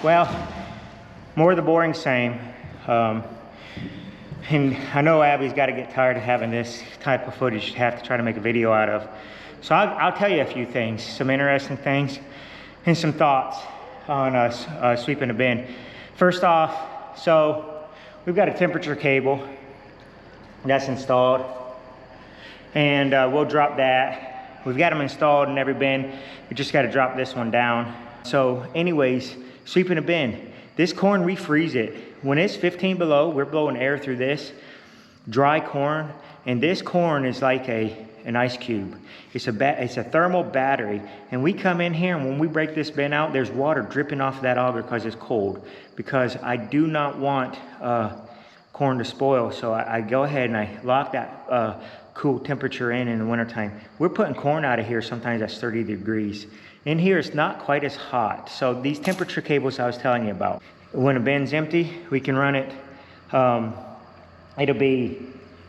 Well, more of the boring same. And I know Abby's got to get tired of having this type of footage to have to try to make a video out of. So I'll tell you a few things, some interesting things, and some thoughts on us sweeping a bin. First off, so we've got a temperature cable that's installed, and we'll drop that. We've got them installed in every bin. We just got to drop this one down. So anyways, sweeping a bin. This corn, we freeze it. When it's 15 below, we're blowing air through this dry corn, and this corn is like an ice cube. It's a thermal battery, and we come in here, and when we break this bin out, there's water dripping off of that auger because it's cold. Because I do not want corn to spoil, so I go ahead and I lock that cool temperature in the wintertime. We're putting corn out of here, sometimes that's 30 degrees. In here, it's not quite as hot. So these temperature cables I was telling you about, when a bin's empty, we can run it. It'll be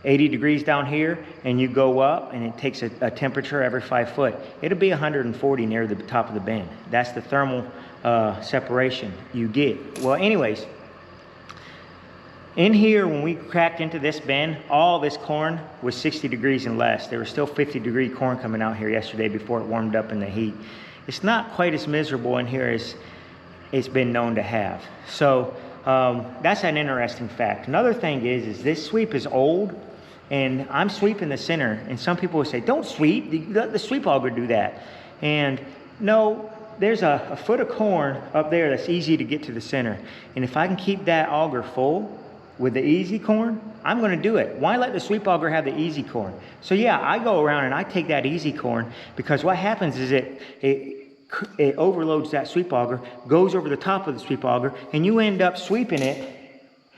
80 degrees down here, and you go up, and it takes a temperature every 5 foot. It'll be 140 near the top of the bin. That's the thermal separation you get. Well, anyways, in here, when we cracked into this bin, all this corn was 60 degrees and less. There was still 50-degree corn coming out here yesterday before it warmed up in the heat. It's not quite as miserable in here as it's been known to have. So that's an interesting fact. Another thing is this sweep is old, and I'm sweeping the center, and some people will say, don't sweep, let the sweep auger do that. And no, there's a foot of corn up there that's easy to get to the center. And if I can keep that auger full with the easy corn, I'm gonna do it. Why let the sweep auger have the easy corn? So yeah, I go around and I take that easy corn, because what happens is it overloads that sweep auger, goes over the top of the sweep auger, and you end up sweeping it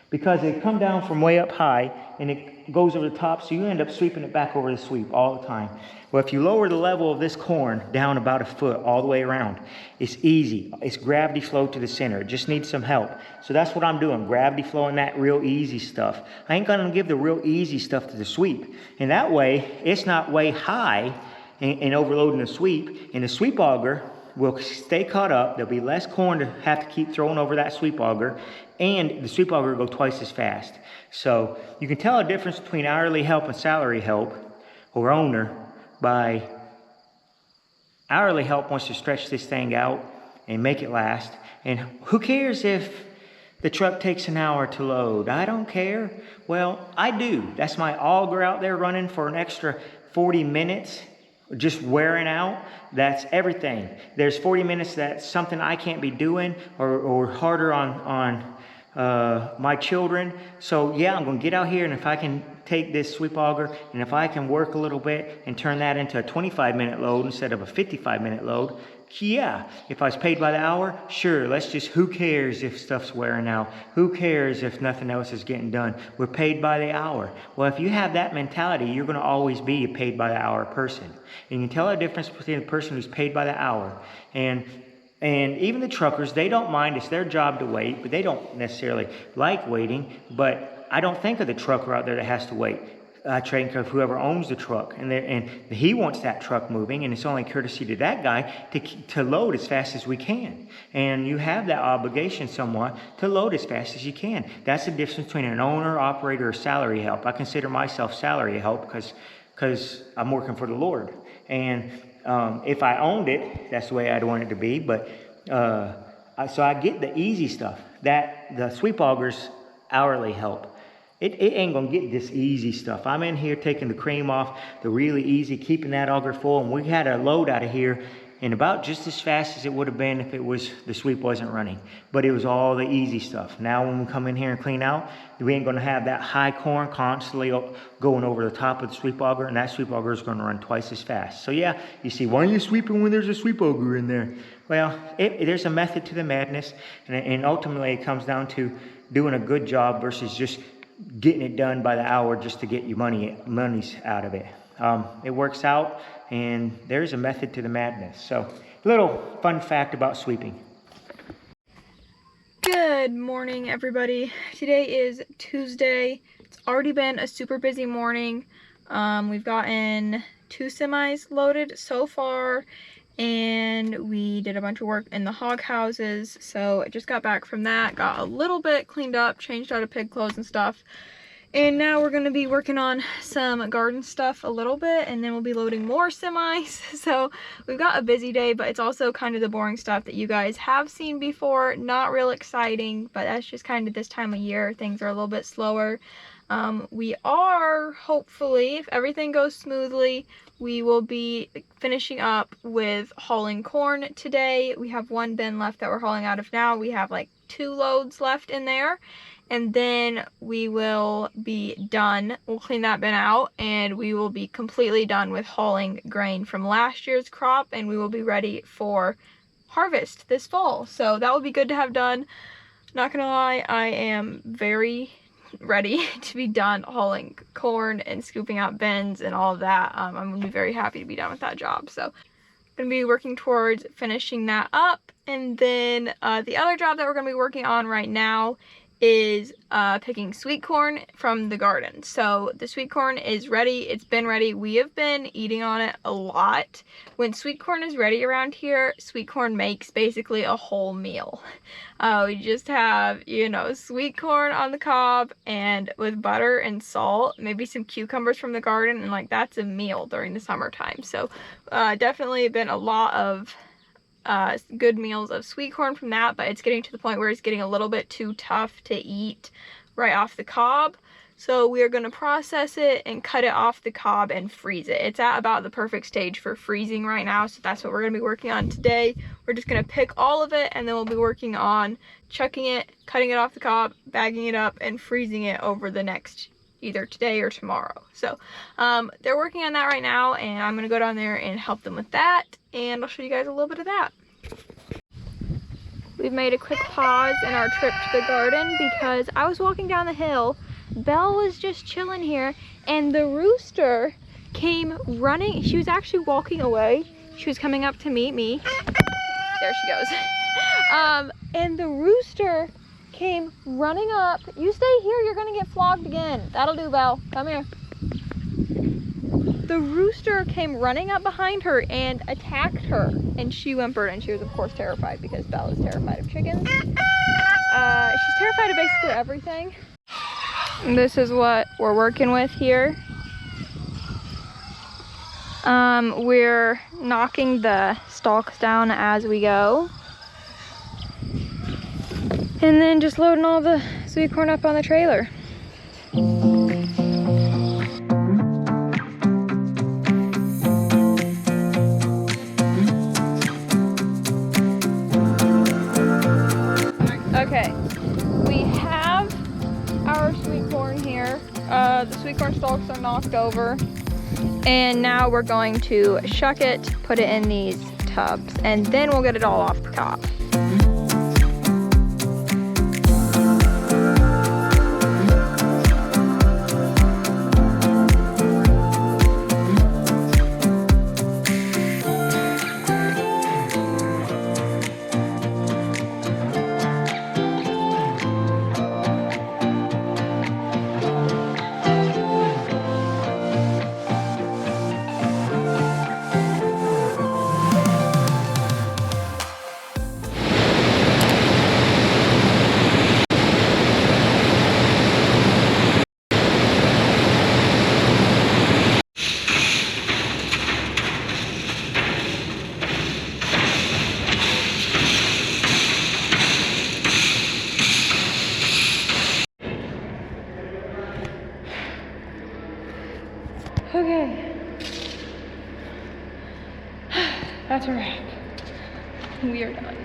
because it come down from way up high and it goes over the top, so you end up sweeping it back over the sweep all the time. Well, if you lower the level of this corn down about a foot all the way around, it's easy. It's gravity flow to the center. It just needs some help. So that's what I'm doing, gravity flowing that real easy stuff. I ain't gonna give the real easy stuff to the sweep. And that way, it's not way high and overloading the sweep, and the sweep auger will stay caught up. There'll be less corn to have to keep throwing over that sweep auger, and the sweep auger will go twice as fast. So you can tell a difference between hourly help and salary help, or owner, by hourly help wants to stretch this thing out and make it last. And who cares if the truck takes an hour to load? I don't care. Well, I do. That's my auger out there running for an extra 40 minutes. Just wearing out, that's everything. There's 40 minutes that's something I can't be doing, or harder on my children. So yeah, I'm gonna get out here, and if I can take this sweep auger, and if I can work a little bit and turn that into a 25-minute load instead of a 55-minute load, yeah. If I was paid by the hour, sure, who cares if stuff's wearing out? Who cares if nothing else is getting done? We're paid by the hour. Well, if you have that mentality, you're gonna always be a paid by the hour person. And you can tell the difference between a person who's paid by the hour and even the truckers. They don't mind. It's their job to wait, but they don't necessarily like waiting. But I don't think of the trucker out there that has to wait. I think of whoever owns the truck, and he wants that truck moving, and it's only courtesy to that guy to load as fast as we can. And you have that obligation somewhat to load as fast as you can. That's the difference between an owner, operator, or salary help. I consider myself salary help because I'm working for the Lord. And if I owned it, that's the way I'd want it to be. But so I get the easy stuff. That the sweep auger's hourly help. It ain't gonna get this easy stuff. I'm in here taking the cream off, the really easy, keeping that auger full, and we had a load out of here in about just as fast as it would have been if the sweep wasn't running. But it was all the easy stuff. Now when we come in here and clean out, we ain't gonna have that high corn constantly going over the top of the sweep auger, and that sweep auger is gonna run twice as fast. So yeah, you see, why are you sweeping when there's a sweep auger in there? Well, there's a method to the madness, and ultimately it comes down to doing a good job versus just getting it done by the hour just to get you monies out of it. It works out, and there's a method to the madness. So, little fun fact about sweeping. Good morning, everybody. Today is Tuesday. It's already been a super busy morning. We've gotten 2 semis loaded so far, and we did a bunch of work in the hog houses. So I just got back from that, got a little bit cleaned up, changed out of pig clothes and stuff. And now we're gonna be working on some garden stuff a little bit, and then we'll be loading more semis. So we've got a busy day, but it's also kind of the boring stuff that you guys have seen before. Not real exciting, but that's just kind of this time of year. Things are a little bit slower. We are, hopefully, if everything goes smoothly, we will be finishing up with hauling corn today. We have one bin left that we're hauling out of now. We have like 2 loads left in there. And then we will be done. We'll clean that bin out, and we will be completely done with hauling grain from last year's crop, and we will be ready for harvest this fall. So that will be good to have done. Not gonna lie, I am very ready to be done hauling corn and scooping out bins and all of that. I'm gonna be very happy to be done with that job. So I'm gonna be working towards finishing that up. And then the other job that we're gonna be working on right now is picking sweet corn from the garden. So the sweet corn is ready. It's been ready. We have been eating on it a lot. When sweet corn is ready around here, sweet corn makes basically a whole meal. We just have, you know, sweet corn on the cob and with butter and salt, maybe some cucumbers from the garden, and like that's a meal during the summertime. So definitely been a lot of good meals of sweet corn from that, but it's getting to the point where it's getting a little bit too tough to eat right off the cob. So we are going to process it and cut it off the cob and freeze it. It's at about the perfect stage for freezing right now, so that's what we're going to be working on today. We're just going to pick all of it, and then we'll be working on chucking it, cutting it off the cob, bagging it up, and freezing it over the next either today or tomorrow. So they're working on that right now, and I'm gonna go down there and help them with that, and I'll show you guys a little bit of that. We've made a quick pause in our trip to the garden because I was walking down the hill, Belle was just chilling here, and the rooster came running. She was actually walking away. She was coming up to meet me. There she goes. And the rooster came running up. You stay here, you're gonna get flogged again. That'll do, Belle. Come here. The rooster came running up behind her and attacked her, and she whimpered, and she was of course terrified because Belle is terrified of chickens. She's terrified of basically everything. This is what we're working with here. We're knocking the stalks down as we go. And then just loading all the sweet corn up on the trailer. Okay, we have our sweet corn here. The sweet corn stalks are knocked over. And now we're going to shuck it, put it in these tubs, and then we'll get it all off the cob. Okay, that's a wrap. We are done.